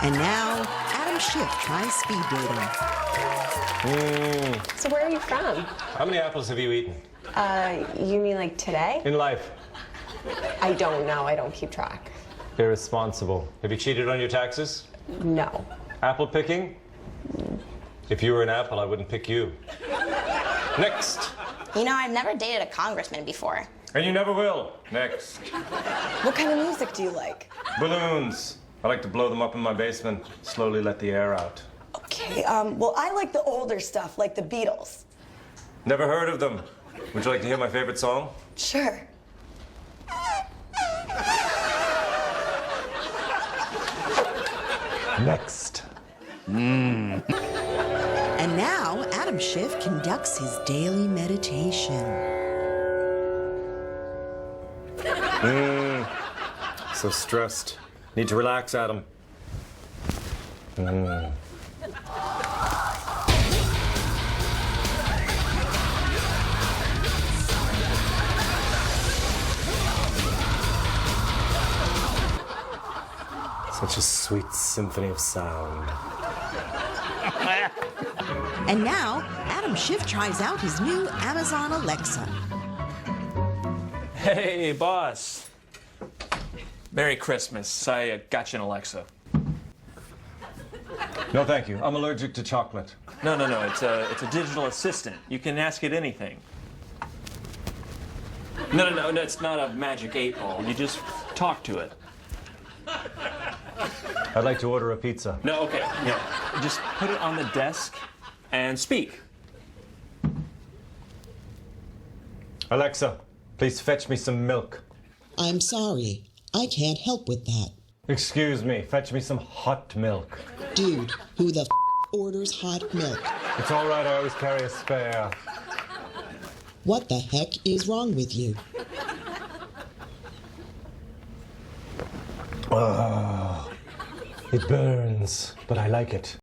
And now, Adam Schiff tries speed dating. So where are you from? How many apples have you eaten? You mean like today? In life? I don't know. I don't keep track. Irresponsible. Have you cheated on your taxes? No. Apple picking? If you were an apple, I wouldn't pick you. Next. You know, I've never dated a congressman before. And you never will. Next. What kind of music do you like? Balloons. I like to blow them up in my basement, slowly let the air out. Okay, well, I like the older stuff, like the Beatles. Never heard of them. Would you like to hear my favorite song? Sure. Next. And now, Adam Schiff conducts his daily meditation. So stressed. Need to relax, Adam. Such a sweet symphony of sound. And now, Adam Schiff tries out his new Amazon Alexa. Hey, boss. Merry Christmas. I got you an Alexa. No, thank you. I'm allergic to chocolate. No. It's a digital assistant. You can ask it anything. No. It's not a magic 8-ball. You just talk to it. I'd like to order a pizza. No, okay. Yeah. Just put it on the desk and speak. Alexa, please fetch me some milk. I'm sorry, I can't help with that. Excuse me, fetch me some hot milk. Dude, who the orders hot milk? It's all right, I always carry a spare. What the heck is wrong with you? It burns, but I like it.